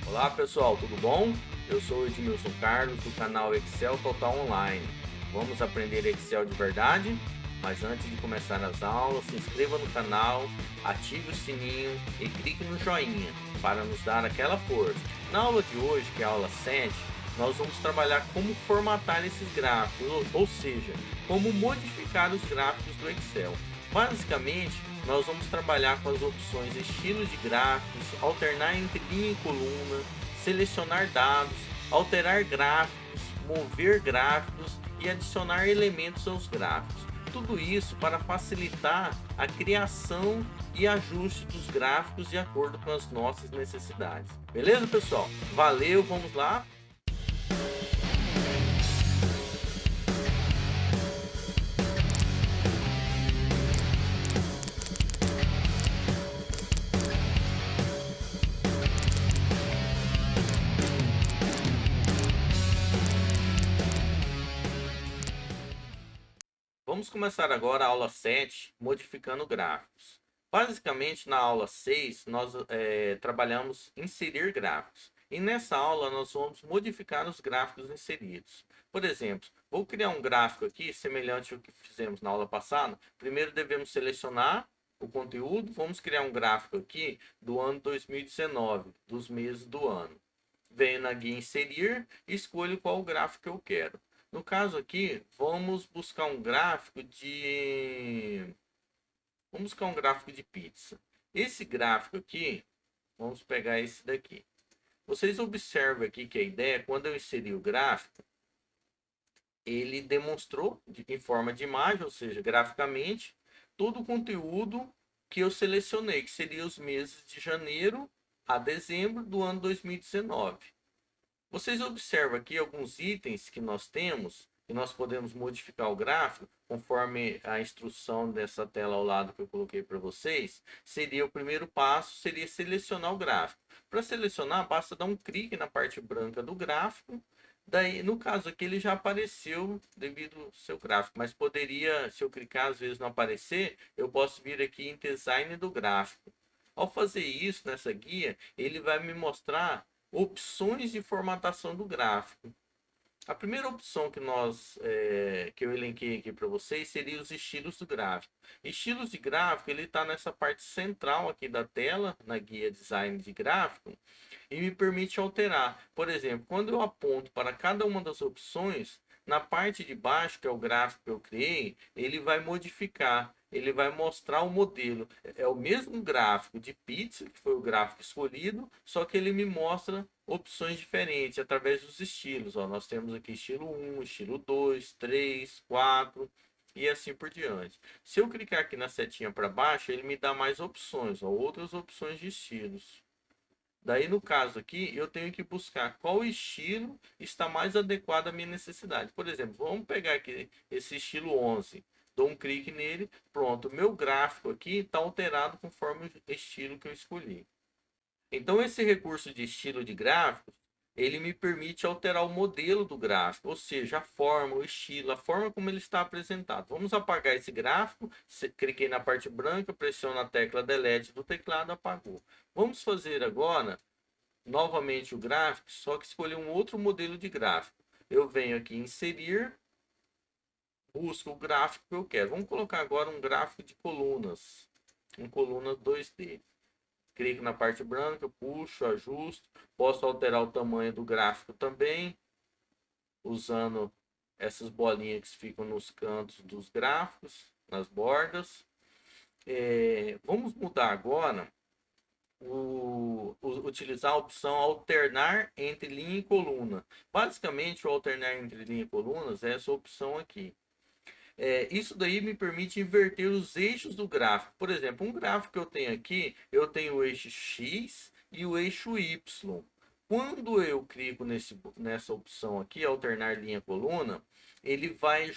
Olá pessoal, tudo bom? Eu sou o Edmilson Carlos do canal Excel Total Online. Vamos aprender Excel de verdade? Mas antes de começar as aulas, se inscreva no canal, ative o sininho e clique no joinha para nos dar aquela força. Na aula de hoje, que é a aula 7, nós vamos trabalhar como formatar esses gráficos, ou seja, como modificar os gráficos do Excel. Basicamente, nós vamos trabalhar com as opções estilos de gráficos, alternar entre linha e coluna, selecionar dados, alterar gráficos, mover gráficos e adicionar elementos aos gráficos. Tudo isso para facilitar a criação e ajuste dos gráficos de acordo com as nossas necessidades. Beleza, pessoal? Valeu, vamos lá? Vamos começar agora a aula 7, modificando gráficos. Basicamente, na aula 6, nós trabalhamos inserir gráficos. E nessa aula, nós vamos modificar os gráficos inseridos. Por exemplo, vou criar um gráfico aqui, semelhante ao que fizemos na aula passada. Primeiro, devemos selecionar o conteúdo. Vamos criar um gráfico aqui do ano 2019, dos meses do ano. Venho na guia inserir e escolho qual gráfico eu quero. No caso aqui, vamos buscar um gráfico de pizza. Esse gráfico aqui, vamos pegar esse daqui. Vocês observam aqui que a ideia, quando eu inseri o gráfico, ele demonstrou em forma de imagem, ou seja, graficamente, todo o conteúdo que eu selecionei, que seria os meses de janeiro a dezembro do ano 2019. Vocês observam aqui alguns itens que nós temos, e nós podemos modificar o gráfico, conforme a instrução dessa tela ao lado que eu coloquei para vocês. Seria o primeiro passo, seria selecionar o gráfico. Para selecionar, basta dar um clique na parte branca do gráfico. Daí, no caso aqui, ele já apareceu devido ao seu gráfico, mas poderia, se eu clicar, às vezes não aparecer, eu posso vir aqui em Design do gráfico. Ao fazer isso nessa guia, ele vai me mostrar opções de formatação do gráfico. A primeira opção que eu elenquei aqui para vocês seria os estilos do gráfico. Estilos de gráfico, ele está nessa parte central aqui da tela, na guia Design de Gráfico, e me permite alterar. Por exemplo, quando eu aponto para cada uma das opções, na parte de baixo, que é o gráfico que eu criei, ele vai modificar, ele vai mostrar o modelo. É o mesmo gráfico de pizza, que foi o gráfico escolhido, só que ele me mostra opções diferentes através dos estilos. Ó, nós temos aqui estilo 1, estilo 2, 3, 4 e assim por diante. Se eu clicar aqui na setinha para baixo, ele me dá mais opções, ó, outras opções de estilos. Daí, no caso aqui, eu tenho que buscar qual estilo está mais adequado à minha necessidade. Por exemplo, vamos pegar aqui esse estilo 11. Dou um clique nele, pronto. O meu gráfico aqui está alterado conforme o estilo que eu escolhi. Então, esse recurso de estilo de gráfico, ele me permite alterar o modelo do gráfico, ou seja, a forma, o estilo, a forma como ele está apresentado. Vamos apagar esse gráfico, cliquei na parte branca, pressiono a tecla Delete do teclado, apagou. Vamos fazer agora novamente o gráfico, só que escolher um outro modelo de gráfico. Eu venho aqui em inserir, busco o gráfico que eu quero. Vamos colocar agora um gráfico de colunas, um coluna 2D. Clico na parte branca, puxo, ajusto. Posso alterar o tamanho do gráfico também, usando essas bolinhas que ficam nos cantos dos gráficos, nas bordas. Vamos mudar agora utilizar a opção alternar entre linha e coluna. Basicamente, o alternar entre linha e colunas é essa opção aqui. Isso daí me permite inverter os eixos do gráfico. Por exemplo, um gráfico que eu tenho aqui, eu tenho o eixo X e o eixo Y. Quando eu clico nessa opção aqui, alternar linha coluna, ele vai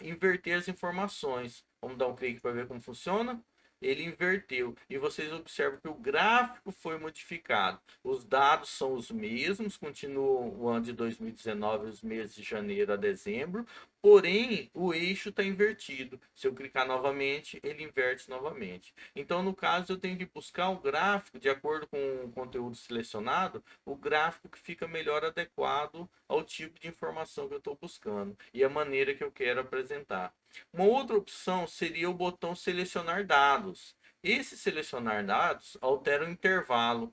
inverter as informações. Vamos dar um clique para ver como funciona. Ele inverteu e vocês observam que o gráfico foi modificado. Os dados são os mesmos, continuam o ano de 2019, os meses de janeiro a dezembro, porém o eixo está invertido. Se eu clicar novamente, ele inverte novamente. Então, no caso, eu tenho que buscar o gráfico, de acordo com o conteúdo selecionado, o gráfico que fica melhor adequado ao tipo de informação que eu estou buscando e a maneira que eu quero apresentar. Uma outra opção seria o botão selecionar dados. Esse selecionar dados altera o intervalo.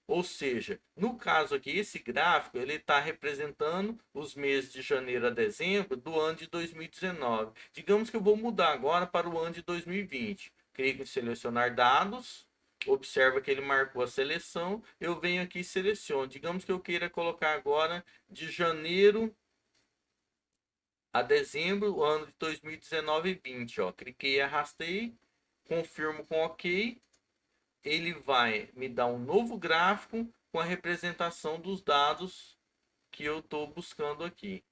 Ou seja, no caso aqui, esse gráfico ele está representando os meses de janeiro a dezembro do ano de 2019. Digamos que eu vou mudar agora para o ano de 2020. Clico em selecionar dados, observa que ele marcou a seleção, eu venho aqui e seleciono. Digamos que eu queira colocar agora de janeiro a dezembro, o ano de 2019 e 20. Ó. Cliquei e arrastei, confirmo com OK. Ele vai me dar um novo gráfico com a representação dos dados que eu estou buscando aqui.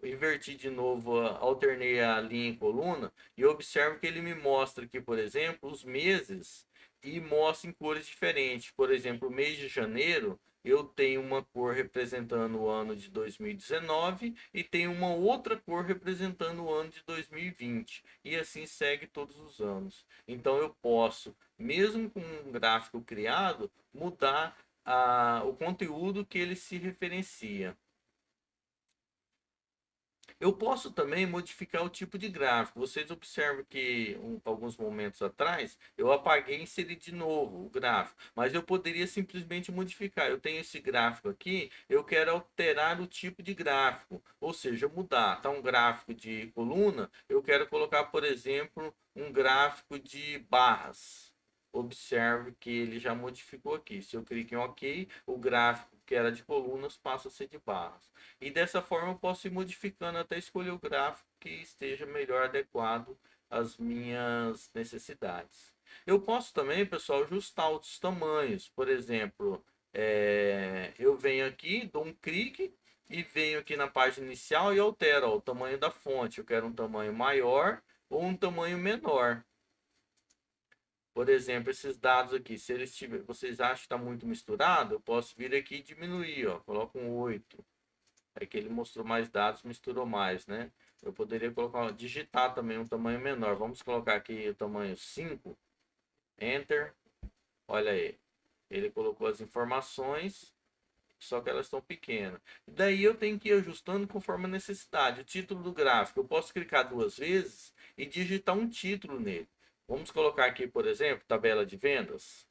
Inverti de novo, alternei a linha em coluna e observo que ele me mostra aqui, por exemplo, os meses e mostra em cores diferentes. Por exemplo, o mês de janeiro eu tenho uma cor representando o ano de 2019 e tenho uma outra cor representando o ano de 2020 e assim segue todos os anos. Então eu posso, mesmo com um gráfico criado, mudar o conteúdo que ele se referencia. Eu posso também modificar o tipo de gráfico. Vocês observam que alguns momentos atrás eu apaguei e inseri de novo o gráfico, mas eu poderia simplesmente modificar. Eu tenho esse gráfico aqui, eu quero alterar o tipo de gráfico, ou seja, mudar. Tá um gráfico de coluna, eu quero colocar, por exemplo, um gráfico de barras. Observe que ele já modificou aqui. Se eu clico em OK, o gráfico que era de colunas passa a ser de barras. E dessa forma eu posso ir modificando até escolher o gráfico que esteja melhor adequado às minhas necessidades. Eu posso também, pessoal, ajustar os tamanhos. Por exemplo, eu venho aqui, dou um clique e venho aqui na página inicial e altero o tamanho da fonte. Eu quero um tamanho maior ou um tamanho menor. Por exemplo, esses dados aqui, se eles tiver, vocês acham que está muito misturado, eu posso vir aqui e diminuir, ó, coloco um 8. É que ele mostrou mais dados, misturou mais, né? Eu poderia colocar, digitar também um tamanho menor. Vamos colocar aqui o tamanho 5. Enter. Olha aí. Ele colocou as informações, só que elas estão pequenas. Daí eu tenho que ir ajustando conforme a necessidade. O título do gráfico, eu posso clicar duas vezes e digitar um título nele. Vamos colocar aqui, por exemplo, tabela de vendas.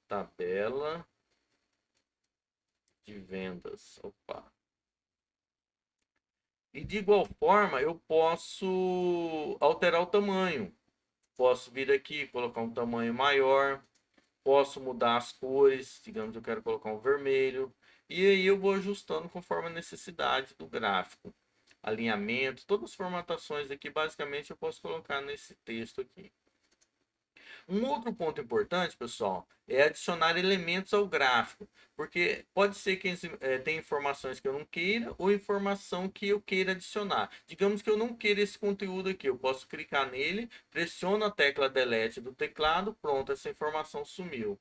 Tabela de vendas. Opa. E de igual forma, eu posso alterar o tamanho. Posso vir aqui, colocar um tamanho maior. Posso mudar as cores. Digamos, eu quero colocar um vermelho. E aí eu vou ajustando conforme a necessidade do gráfico. Alinhamento, todas as formatações aqui, basicamente, eu posso colocar nesse texto aqui. Um outro ponto importante, pessoal, é adicionar elementos ao gráfico, porque pode ser que tenha informações que eu não queira ou informação que eu queira adicionar. Digamos que eu não queira esse conteúdo aqui, eu posso clicar nele, pressiono a tecla Delete do teclado, pronto, essa informação sumiu.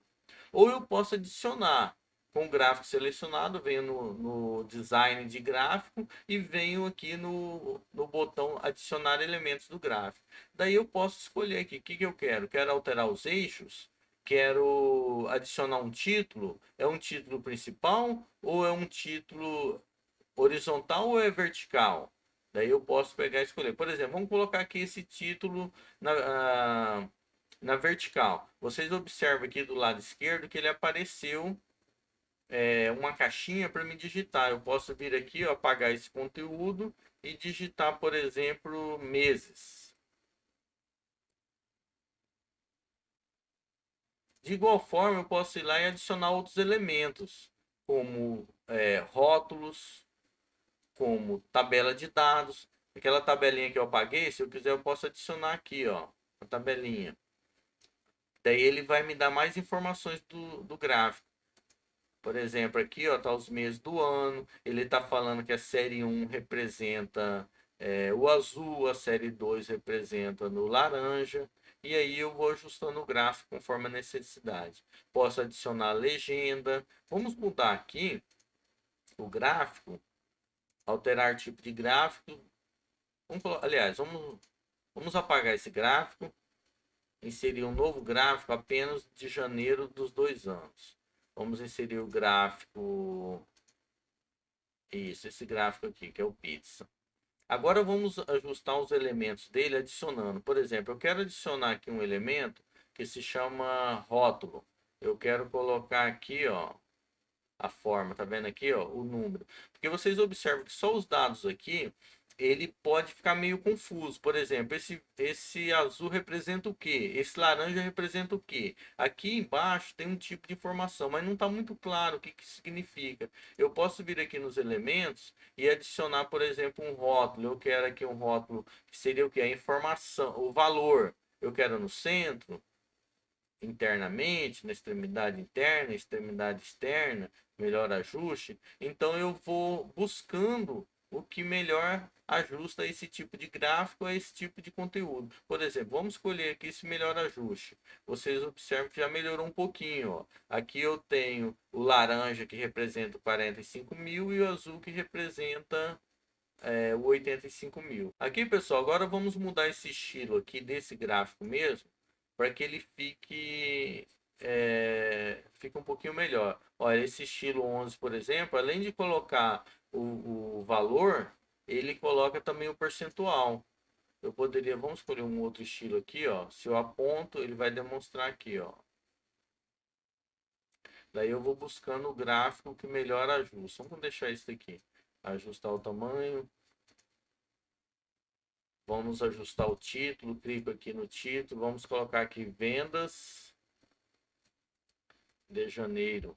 Ou eu posso adicionar com o gráfico selecionado, venho no design de gráfico e venho aqui no botão adicionar elementos do gráfico. Daí eu posso escolher aqui o que eu quero. Quero alterar os eixos, quero adicionar um título. É um título principal ou é um título horizontal ou é vertical? Daí eu posso pegar e escolher. Por exemplo, vamos colocar aqui esse título na vertical. Vocês observam aqui do lado esquerdo que ele apareceu uma caixinha para me digitar. Eu posso vir aqui, ó, apagar esse conteúdo e digitar, por exemplo, meses. De igual forma, eu posso ir lá e adicionar outros elementos, como rótulos, como tabela de dados. Aquela tabelinha que eu apaguei, se eu quiser, eu posso adicionar aqui, ó, a tabelinha. Daí ele vai me dar mais informações do gráfico. Por exemplo, aqui ó, tá os meses do ano. Ele está falando que a série 1 representa o azul, a série 2 representa no laranja. E aí eu vou ajustando o gráfico conforme a necessidade. Posso adicionar legenda. Vamos mudar aqui o gráfico, alterar tipo de gráfico. Aliás, vamos apagar esse gráfico, inserir um novo gráfico apenas de janeiro dos 2 anos. Vamos inserir o gráfico, isso, esse gráfico aqui, que é o pizza. Agora vamos ajustar os elementos dele adicionando. Por exemplo, eu quero adicionar aqui um elemento que se chama rótulo. Eu quero colocar aqui, ó, a forma, tá vendo aqui, ó, o número. Porque vocês observam que só os dados aqui, ele pode ficar meio confuso. Por exemplo, esse azul representa o quê? Esse laranja representa o quê? Aqui embaixo tem um tipo de informação, mas não está muito claro o que que significa. Eu posso vir aqui nos elementos e adicionar, por exemplo, um rótulo. Eu quero aqui um rótulo que seria o quê? A informação, o valor. Eu quero no centro, internamente, na extremidade interna, extremidade externa, melhor ajuste. Então eu vou buscando o que melhor ajusta esse tipo de gráfico a esse tipo de conteúdo. Por exemplo, vamos escolher aqui esse melhor ajuste. Vocês observam que já melhorou um pouquinho. Ó. Aqui eu tenho o laranja que representa 45 mil e o azul que representa o 85 mil. Aqui, pessoal, agora vamos mudar esse estilo aqui desse gráfico mesmo, para que ele fique um pouquinho melhor. Olha, esse estilo 11, por exemplo, além de colocar o valor, ele coloca também o percentual. Eu poderia, vamos escolher um outro estilo aqui, ó. Se eu aponto, ele vai demonstrar aqui, ó. Daí eu vou buscando o gráfico que melhor ajusta. Vamos deixar isso aqui. Ajustar o tamanho. Vamos ajustar o título, clico aqui no título, vamos colocar aqui vendas de janeiro.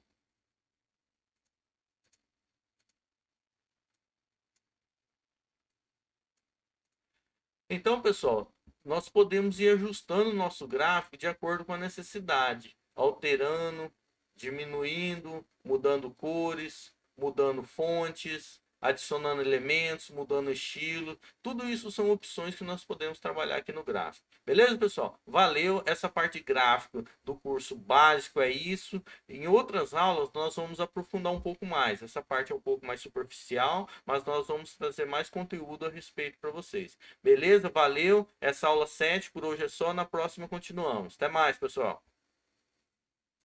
Então, pessoal, nós podemos ir ajustando o nosso gráfico de acordo com a necessidade, alterando, diminuindo, mudando cores, mudando fontes, adicionando elementos, mudando estilo. Tudo isso são opções que nós podemos trabalhar aqui no gráfico. Beleza, pessoal? Valeu! Essa parte gráfica do curso básico é isso. Em outras aulas, nós vamos aprofundar um pouco mais. Essa parte é um pouco mais superficial, mas nós vamos trazer mais conteúdo a respeito para vocês. Beleza? Valeu. Essa aula 7 por hoje é só. Na próxima continuamos. Até mais, pessoal.